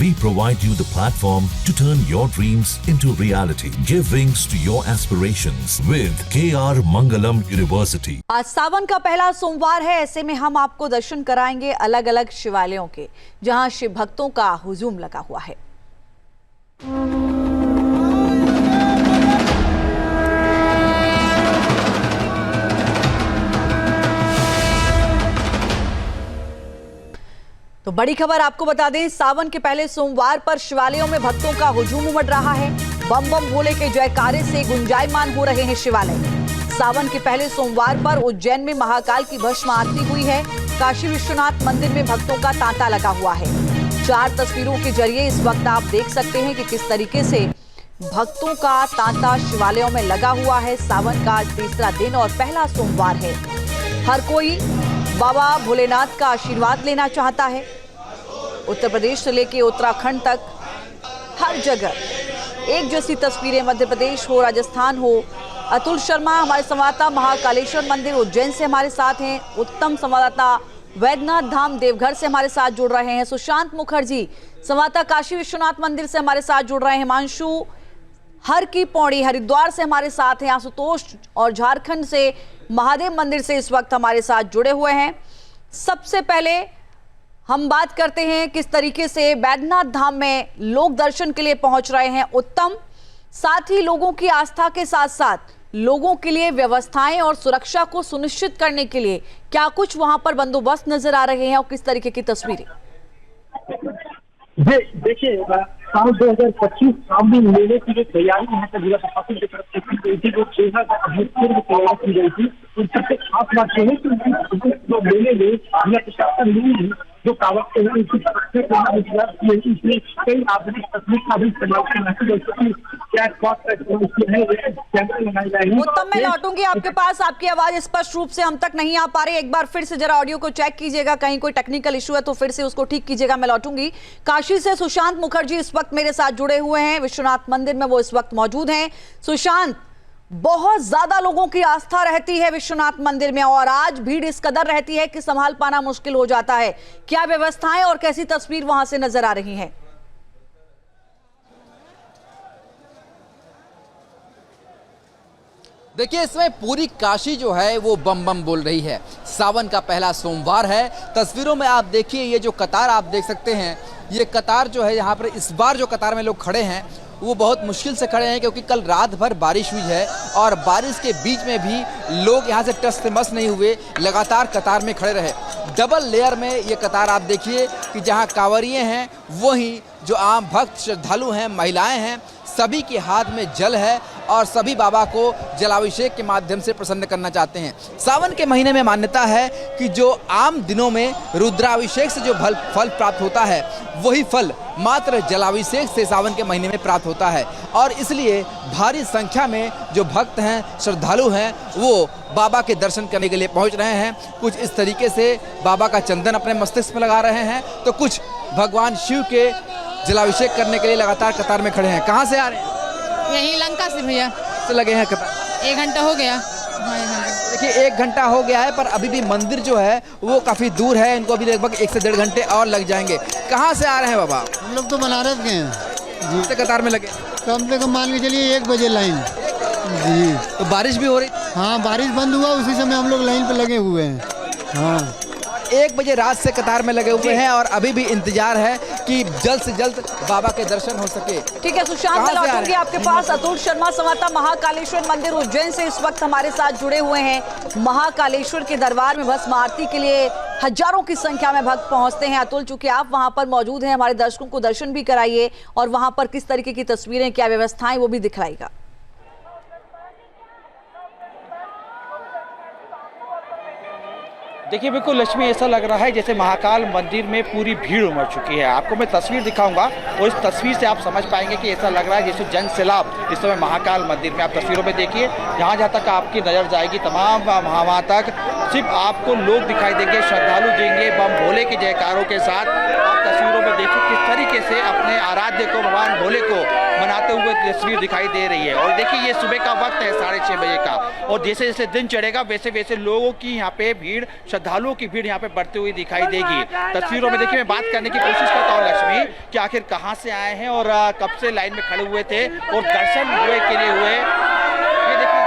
We provide you the platform to turn your dreams into reality. Give wings to your aspirations with KR Mangalam University. आज सावन का पहला सोमवार है, ऐसे में हम आपको दर्शन कराएंगे अलग अलग शिवालयों के, जहां शिव भक्तों का हुजूम लगा हुआ है। तो बड़ी खबर आपको बता दें, सावन के पहले सोमवार पर शिवालयों में भक्तों का हुजूम उमड़ रहा है। बम बम भोले के जयकारे से गुंजायमान हो रहे हैं शिवालय। सावन के पहले सोमवार पर उज्जैन में महाकाल की भस्म आरती हुई है। काशी विश्वनाथ मंदिर में भक्तों का तांता लगा हुआ है। 4 तस्वीरों के जरिए इस वक्त आप देख सकते हैं कि किस तरीके से भक्तों का तांता शिवालयों में लगा हुआ है। सावन का तीसरा दिन और पहला सोमवार है। हर कोई बाबा भोलेनाथ का आशीर्वाद लेना चाहता है। उत्तर प्रदेश से लेकर उत्तराखंड तक हर जगह एक जैसी तस्वीरें, मध्य प्रदेश हो, राजस्थान हो। अतुल शर्मा हमारे संवाददाता महाकालेश्वर मंदिर उज्जैन से हमारे साथ हैं। उत्तम संवाददाता वैद्यनाथ धाम देवघर से हमारे साथ जुड़ रहे हैं। सुशांत मुखर्जी संवाददाता काशी विश्वनाथ मंदिर से हमारे साथ जुड़ रहे हैं। हिमांशु हर की पौड़ी हरिद्वार से हमारे साथ हैं। आशुतोष और झारखंड से महादेव मंदिर से इस वक्त हमारे साथ जुड़े हुए हैं। सबसे पहले हम बात करते हैं किस तरीके से वैद्यनाथ धाम में लोग दर्शन के लिए पहुंच रहे हैं। उत्तम, साथ ही लोगों की आस्था के साथ साथ लोगों के लिए व्यवस्थाएं और सुरक्षा को सुनिश्चित करने के लिए क्या कुछ वहां पर बंदोबस्त नजर आ रहे हैं और किस तरीके की तस्वीरें? देखिए, साल 2025 श्रावणी मेले की जो तैयारी यहाँ पर जिला प्रशासन की तरफ से की गई थी, वो बेहद अभूतपूर्व तैयारी की गई थी। उन सबसे खास बात यह है कि जो मेले में जिला प्रशासन ने जो कावड़ के हैं उनकी तरफ से इसमें कई आधुनिक तकनीक का भी इस्तेमाल करना है, जैसे कि कैमरे लगाए गए हैं। उत्तम, मैं लौटूंगी आपके पास। आपकी आवाज स्पष्ट रूप से हम तक नहीं आ पा रही। एक बार फिर से जरा ऑडियो को चेक कीजिएगा, कहीं कोई टेक्निकल इशू है तो फिर से उसको ठीक कीजिएगा। मैं लौटूंगी। काशी से सुशांत मुखर्जी इस वक्त मेरे साथ जुड़े हुए हैं। विश्वनाथ मंदिर में वो इस वक्त मौजूद हैं। सुशांत, बहुत ज्यादा लोगों की आस्था रहती है विश्वनाथ मंदिर में और आज भीड़ इस कदर रहती है कि संभाल पाना मुश्किल हो जाता है। क्या व्यवस्थाएं और कैसी तस्वीर वहां से नजर आ रही हैं? देखिए, इसमें पूरी काशी जो है वो बम बम बोल रही है। सावन का पहला सोमवार है। तस्वीरों में आप देखिए, ये जो कतार आप देख सकते हैं, ये कतार जो है यहाँ पर इस बार जो कतार में लोग खड़े हैं वो बहुत मुश्किल से खड़े हैं, क्योंकि कल रात भर बारिश हुई है और बारिश के बीच में भी लोग यहाँ से टस से मस नहीं हुए, लगातार कतार में खड़े रहे। डबल लेयर में ये कतार आप देखिए कि जहाँ कांवरिये हैं वहीं जो आम भक्त श्रद्धालु हैं, महिलाएं हैं, सभी के हाथ में जल है और सभी बाबा को जलाभिषेक के माध्यम से प्रसन्न करना चाहते हैं। सावन के महीने में मान्यता है कि जो आम दिनों में रुद्राभिषेक से जो फल प्राप्त होता है, वही फल मात्र जलाभिषेक से सावन के महीने में प्राप्त होता है और इसलिए भारी संख्या में जो भक्त हैं, श्रद्धालु हैं, वो बाबा के दर्शन करने के लिए पहुंच रहे हैं। कुछ इस तरीके से बाबा का चंदन अपने मस्तिष्क में लगा रहे हैं, तो कुछ भगवान शिव के जलाभिषेक करने के लिए लगातार कतार में खड़े हैं। कहाँ से आ रहे हैं? यहीं लंका से भैया। से लगे हैं कतार? 1 घंटा हो गया। देखिए, 1 घंटा हो गया है, पर अभी भी मंदिर जो है वो काफ़ी दूर है। इनको अभी लगभग 1 से 1.5 घंटे और लग जाएंगे। कहाँ से आ रहे हैं बाबा? हम लोग तो बनारस के हैं जी। से कतार में लगे कम से कम मान के चलिए 1 बजे लाइन जी। तो बारिश भी हो रही? हाँ, बारिश बंद हुआ उसी समय हम लोग लाइन पे लगे हुए हैं। हाँ, 1 बजे रात से कतार में लगे हुए हैं और अभी भी इंतजार है कि जल्द से जल्द बाबा के दर्शन हो सके। ठीक है सुशांत, मैं लौटूंगी आपके पास। अतुल शर्मा संवाददाता महाकालेश्वर मंदिर उज्जैन से इस वक्त हमारे साथ जुड़े हुए हैं। महाकालेश्वर के दरबार में भस्म आरती के लिए हजारों की संख्या में भक्त पहुंचते हैं। अतुल, चूंकि आप वहां पर मौजूद हैं, हमारे दर्शकों को दर्शन भी कराइए और वहां पर किस तरीके की तस्वीरें, क्या व्यवस्थाएं, वो भी दिखलाइएगा। देखिए, बिल्कुल लक्ष्मी, ऐसा लग रहा है जैसे महाकाल मंदिर में पूरी भीड़ उमड़ चुकी है। आपको मैं तस्वीर दिखाऊंगा और इस तस्वीर से आप समझ पाएंगे कि ऐसा लग रहा है जैसे जन सैलाब इस समय महाकाल मंदिर में। आप तस्वीरों में देखिए, जहाँ जहाँ तक आपकी नज़र जाएगी तमाम वहाँ तक सिर्फ आपको लोग दिखाई देंगे, श्रद्धालु देंगे बम भोले के जयकारों के साथ। आप तस्वीरों में देखिए किस तरीके से अपने आराध्य को, भगवान भोले को मनाते हुए तस्वीर दिखाई दे रही है। और देखिए, ये सुबह का वक्त है 6:30 बजे का और जैसे जैसे दिन चढ़ेगा वैसे वैसे लोगों की यहाँ पे भीड़, श्रद्धालुओं की भीड़ यहाँ पे बढ़ती हुई दिखाई देगी। तस्वीरों में देखिए, मैं बात करने की कोशिश करता हूँ लक्ष्मी कि आखिर कहाँ से आए हैं और कब से लाइन में खड़े हुए थे और दर्शन हुए कि नहीं हुए। ये देखिए,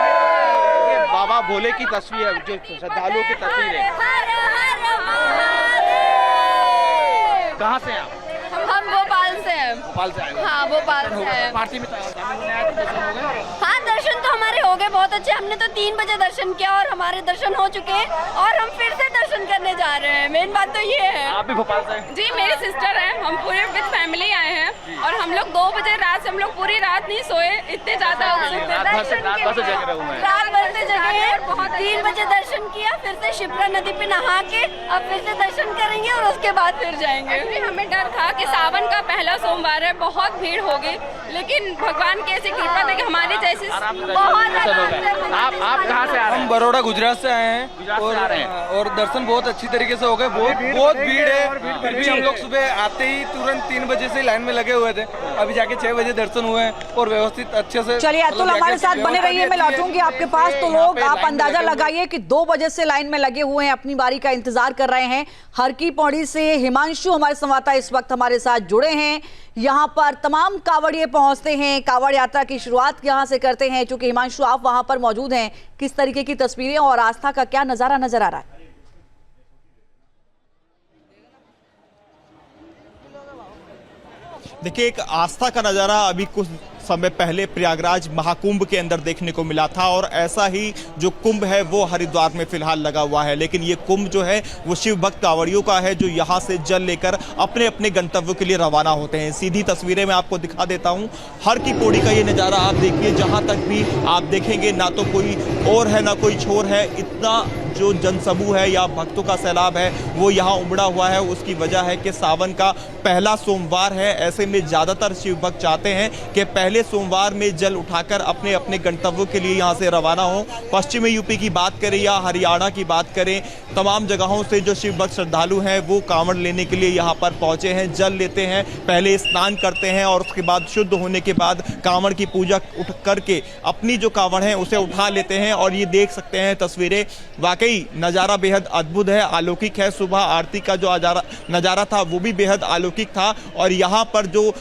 ये बाबा भोले की तस्वीर है, जो श्रद्धालुओं की तस्वीर है। कहाँ से आप? हम भोपाल से हैं। भोपाल से आए हो? हाँ, भोपाल से हैं। पार्टी में शामिल होने आए थे, दर्शन हो गए? हाँ, दर्शन तो हमारे हो गए बहुत अच्छे। हमने तो 3 बजे दर्शन किया और हमारे दर्शन हो चुके हैं और हम फिर से दर्शन करने जा रहे हैं। मेन बात तो ये है। आप भी भोपाल से? जी, मेरी सिस्टर है, हम पूरे विद फैमिली आए हैं और हम लोग 2 बजे रात से, हम लोग पूरी रात नहीं सोए, इतने ज्यादा रात भर से जग रहे हुए हैं। रात भर से जगे हैं। 3 बजे दर्शन किया, फिर से शिप्रा नदी पे नहा के अब फिर से दर्शन करेंगे और उसके बाद फिर जाएंगे। हमें डर था कि सावन का पहला सोमवार है, बहुत भीड़ होगी, लेकिन भगवान की ऐसी कृपा थी कि हमारी जैसी आप कहाँ से आ रहे हैं? हम बड़ौदा गुजरात से आए हैं और दर्शन बहुत अच्छी तरीके से हो गए। बहुत भीड़ है, फिर भी हम लोग सुबह आते ही तुरंत 3 बजे से लाइन में लगे हुए थे। अभी जाके 6 बजे दर्शन हुए और व्यवस्थित अच्छे से। चलिए अतुल, हमारे साथ बने रहिए, मैं लौटूंगी आपके पास। तो लोग, आप अंदाजा लगाइए कि 2 बजे से लाइन में लगे हुए हैं, अपनी बारी का इंतजार कर रहे हैं। हर की पौड़ी से हिमांशु हमारे संवाददाता इस वक्त हमारे साथ जुड़े हैं। यहाँ पर तमाम कांवड़िए पहुंचते हैं, कांवड़ यात्रा की शुरुआत यहाँ से करते हैं। चूंकि हिमांशु आप वहां पर मौजूद हैं, किस तरीके की तस्वीरें और आस्था का क्या नजारा नजर आ रहा है? देखिए, एक आस्था का नज़ारा अभी कुछ समय पहले प्रयागराज महाकुंभ के अंदर देखने को मिला था और ऐसा ही जो कुंभ है वो हरिद्वार में फिलहाल लगा हुआ है। लेकिन ये कुंभ जो है वो शिव भक्त कांवड़ियों का है, जो यहाँ से जल लेकर अपने अपने गंतव्य के लिए रवाना होते हैं। सीधी तस्वीरें मैं आपको दिखा देता हूँ। हर की पौड़ी का ये नज़ारा आप देखिए, जहाँ तक भी आप देखेंगे ना तो कोई और है ना कोई छोर है। इतना जो जनसमूह है या भक्तों का सैलाब है वो यहाँ उमड़ा हुआ है। उसकी वजह है कि सावन का पहला सोमवार है। ऐसे में ज़्यादातर शिव भक्त चाहते हैं कि पहले सोमवार में जल उठाकर अपने अपने गंतव्यों के लिए यहाँ से रवाना हो। पश्चिमी यूपी की बात करें या हरियाणा की बात करें, तमाम जगहों से जो शिव भक्त श्रद्धालु हैं वो कांवड़ लेने के लिए यहाँ पर पहुँचे हैं, जल लेते हैं, पहले स्नान करते हैं और उसके बाद शुद्ध होने के बाद कांवड़ की पूजा उठ करके अपनी जो कांवड़ है उसे उठा लेते हैं। और ये देख सकते हैं तस्वीरें, वाकई नज़ारा बेहद अद्भुत है, अलौकिक है। सुबह आरती का जो नज़ारा था वो भी बेहद अलौकिक था। और यहाँ पर जो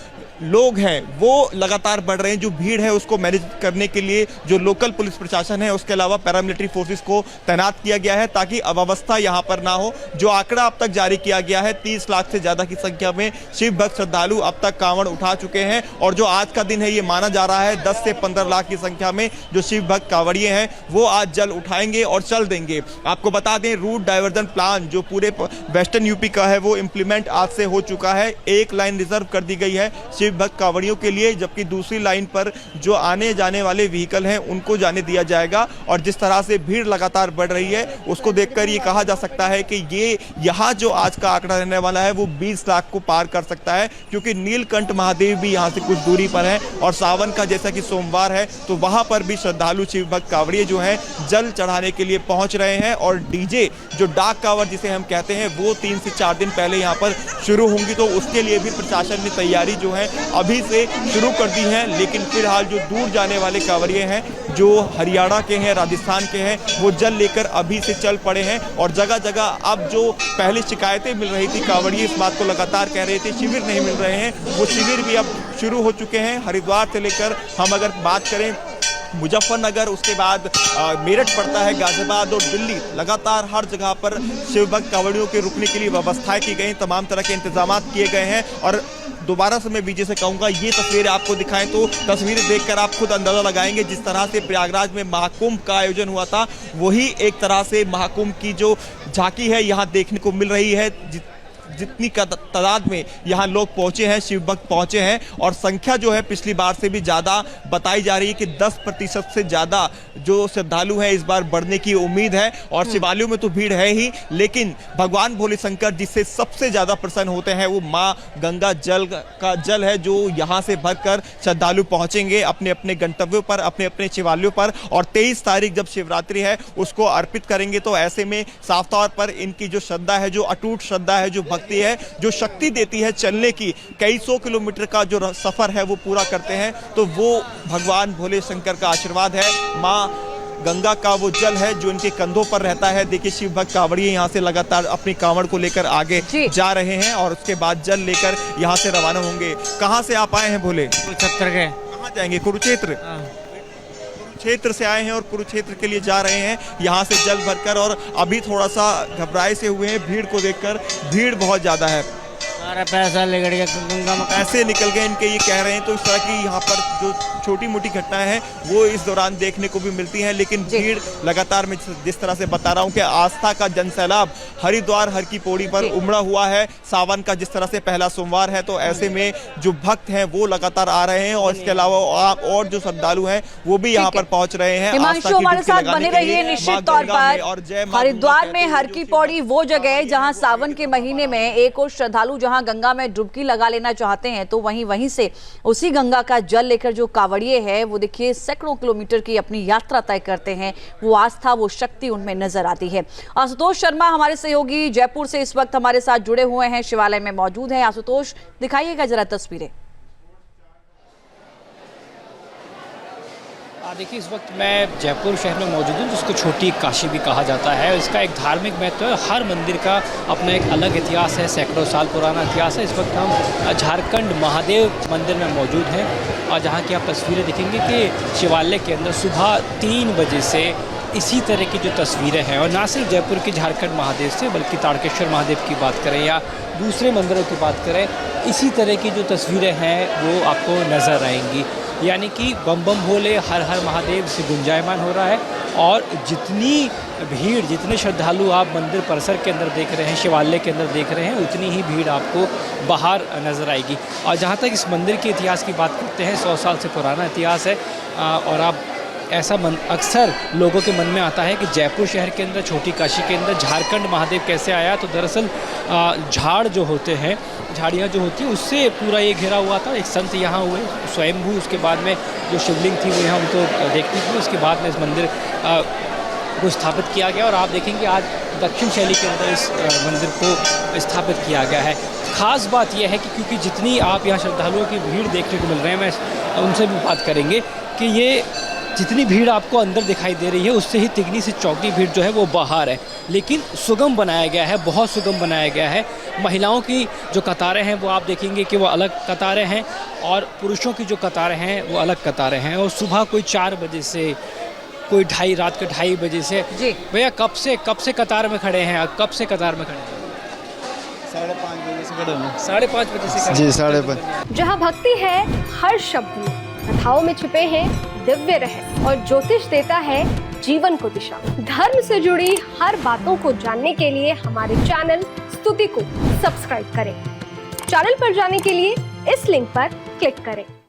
लोग हैं वो लगातार बढ़ रहे हैं। जो भीड़ है उसको मैनेज करने के लिए जो लोकल पुलिस प्रशासन है, उसके अलावा पैरामिलिट्री फोर्सेस को तैनात किया गया है ताकि अव्यवस्था यहाँ पर ना हो। जो आंकड़ा अब तक जारी किया गया है, 30 लाख से ज़्यादा की संख्या में शिव भक्त श्रद्धालु अब तक कांवड़ उठा चुके हैं। और जो आज का दिन है ये माना जा रहा है 10 से 15 लाख की संख्या में जो शिव भक्त कांवड़िए हैं वो आज जल उठाएंगे और चल देंगे। आपको बता दें, रूट डाइवर्जन प्लान जो पूरे वेस्टर्न यूपी का है वो इम्प्लीमेंट आज से हो चुका है। एक लाइन रिजर्व कर दी गई है शिव भक्त कांवड़ियों के लिए, जबकि दूसरी लाइन पर जो आने जाने वाले व्हीकल हैं उनको जाने दिया जाएगा। और जिस तरह से भीड़ लगातार बढ़ रही है उसको देखकर ये कहा जा सकता है कि ये यहाँ जो आज का आंकड़ा रहने वाला है वो 20 लाख को पार कर सकता है, क्योंकि नीलकंठ महादेव भी यहाँ से कुछ दूरी पर है। और सावन का जैसा कि सोमवार है तो वहाँ पर भी श्रद्धालु शिव भक्त कांवड़िए जो हैं जल चढ़ाने के लिए पहुँच रहे हैं। और डीजे जो डाक कांवड़ जिसे हम कहते हैं वो 3 से 4 दिन पहले यहाँ पर शुरू होंगी, तो उसके लिए भी प्रशासन ने तैयारी जो है अभी से शुरू कर दी है। लेकिन फिलहाल जो दूर जाने वाले कांवड़िए हैं, जो हरियाणा के हैं, राजस्थान के हैं, वो जल लेकर अभी से चल पड़े हैं। और जगह जगह अब जो पहले शिकायतें मिल रही थी, कांवड़िए इस बात को लगातार कह रहे थे शिविर नहीं मिल रहे हैं, वो शिविर भी अब शुरू हो चुके हैं। हरिद्वार से लेकर हम अगर बात करें मुजफ्फरनगर, उसके बाद मेरठ पड़ता है, गाजियाबाद और दिल्ली, लगातार हर जगह पर शिव भक्त कांवड़ियों के रुकने के लिए व्यवस्थाएं की गई, तमाम तरह के इंतजाम किए गए हैं। और दोबारा से मैं विजय से कहूँगा ये तस्वीरें आपको दिखाएं तो तस्वीरें देखकर आप खुद अंदाजा लगाएंगे। जिस तरह से प्रयागराज में महाकुंभ का आयोजन हुआ था, वही एक तरह से महाकुंभ की जो झांकी है यहाँ देखने को मिल रही है। जितनी तादाद में यहाँ लोग पहुँचे हैं, शिव भक्त पहुँचे हैं, और संख्या जो है पिछली बार से भी ज़्यादा बताई जा रही है कि 10% से ज़्यादा जो श्रद्धालु हैं इस बार बढ़ने की उम्मीद है। और शिवालयों में तो भीड़ है ही, लेकिन भगवान भोले शंकर जिससे सबसे ज़्यादा प्रसन्न होते हैं वो माँ गंगा का जल है, जो यहाँ से भरकर श्रद्धालु पहुँचेंगे अपने अपने गंतव्यों पर, अपने अपने शिवालयों पर। और 23 तारीख जब शिवरात्रि है उसको अर्पित करेंगे। तो ऐसे में साफ तौर पर इनकी जो श्रद्धा है, जो अटूट श्रद्धा है, जो भक्ति है, जो शक्ति देती है चलने की, कई 100 किलोमीटर का जो सफर है वो पूरा करते हैं, तो वो भगवान भोले शंकर का आशीर्वाद है, माँ गंगा का वो जल है जो इनके कंधों पर रहता है। देखिए शिव भक्त कांवड़िए यहाँ से लगातार अपनी कांवड़ को लेकर आगे जा रहे हैं और उसके बाद जल लेकर यहाँ से रवाना होंगे। कहाँ से आप आए हैं भोले? कुरुक्षेत्र के। कहाँ जाएंगे? कुरुक्षेत्र। कुरुक्षेत्र से आए हैं और कुरुक्षेत्र के लिए जा रहे हैं यहाँ से जल भरकर, और अभी थोड़ा सा घबराए से हुए हैं भीड़ को देखकर। भीड़ बहुत ज्यादा है, सारा पैसा निकल गया गंगा में, पैसे निकल गए इनके, ये कह रहे हैं। तो इस तरह की यहाँ पर जो छोटी मोटी घटनाएं हैं वो इस दौरान देखने को भी मिलती हैं, लेकिन भीड़ लगातार, मैं जिस तरह से बता रहा हूँ कि आस्था का जनसैलाब हरिद्वार हर की पौड़ी पर उमड़ा हुआ है। सावन का जिस तरह से पहला सोमवार है, तो ऐसे में जो भक्त हैं वो लगातार आ रहे हैं, और इसके अलावा और जो श्रद्धालु हैं वो भी यहाँ पर पहुंच रहे हैं। हिमांशु हमारे साथ बने रहिए निश्चित तौर पर। हरिद्वार में हर की पौड़ी वो जगह है जहाँ सावन के महीने में एक और श्रद्धालु जहाँ गंगा में डुबकी लगा लेना चाहते हैं, तो वहीं से उसी गंगा का जल लेकर जो कांवड़िए हैं वो देखिए सैकड़ों किलोमीटर की अपनी यात्रा तय करते हैं। वो आस्था, वो शक्ति उनमें नजर आती है। आशुतोष शर्मा हमारे सहयोगी जयपुर से इस वक्त हमारे साथ जुड़े हुए हैं, शिवालय में मौजूद हैं। आशुतोष, दिखाइएगा जरा तस्वीरें। देखिए इस वक्त मैं जयपुर शहर में मौजूद हूँ, जिसको छोटी काशी भी कहा जाता है। इसका एक धार्मिक महत्व है, हर मंदिर का अपना एक अलग इतिहास है, सैकड़ों साल पुराना इतिहास है। इस वक्त हम झारखंड महादेव मंदिर में मौजूद हैं, और जहाँ की आप तस्वीरें देखेंगे कि शिवालय के अंदर सुबह 3 बजे से इसी तरह की जो तस्वीरें हैं, और ना सिर्फ जयपुर के झारखंड महादेव से बल्कि तारकेश्वर महादेव की बात करें या दूसरे मंदिरों की बात करें, इसी तरह की जो तस्वीरें हैं वो आपको नज़र आएंगी। यानी कि बम बम भोले हर हर महादेव से गुंजायमान हो रहा है, और जितनी भीड़, जितने श्रद्धालु आप मंदिर परिसर के अंदर देख रहे हैं, शिवालय के अंदर देख रहे हैं, उतनी ही भीड़ आपको बाहर नज़र आएगी। और जहाँ तक इस मंदिर के इतिहास की बात करते हैं, 100 साल से पुराना इतिहास है, और आप ऐसा अक्सर लोगों के मन में आता है कि जयपुर शहर के अंदर, छोटी काशी के अंदर झारखंड महादेव कैसे आया। तो दरअसल झाड़ जो होते हैं, झाड़ियाँ जो होती हैं, उससे पूरा ये घिरा हुआ था। एक संत यहाँ हुए स्वयंभू, उसके बाद में जो शिवलिंग थी वो यहाँ उनको देखती थी, उसके बाद में इस मंदिर को स्थापित किया गया। और आप देखेंगे आज दक्षिण शैली के अंदर इस मंदिर को स्थापित किया गया है। ख़ास बात यह है कि क्योंकि जितनी आप यहाँ श्रद्धालुओं की भीड़ देखने को मिल रहे हैं, मैं उनसे भी बात करेंगे कि ये जितनी भीड़ आपको अंदर दिखाई दे रही है, उससे ही तिगनी से चौकी भीड़ जो है वो बाहर है, लेकिन सुगम बनाया गया है, बहुत सुगम बनाया गया है। महिलाओं की जो कतारें हैं वो आप देखेंगे कि वो अलग कतारें हैं, और पुरुषों की जो कतारें हैं वो अलग कतारें हैं। और सुबह कोई 4 बजे से, कोई रात के 2:30 बजे से। भैया कब से कतार में खड़े हैं? कब से कतार में खड़े हैं? 5:30 बजे से खड़े हैं। 5:30 बजे से? जी 5:30। जहाँ भक्ति है हर शब्द में, कथाओं में छिपे हैं दिव्य रहस्य, और ज्योतिष देता है जीवन को दिशा। धर्म से जुड़ी हर बातों को जानने के लिए हमारे चैनल स्तुति को सब्सक्राइब करें। चैनल पर जाने के लिए इस लिंक पर क्लिक करें।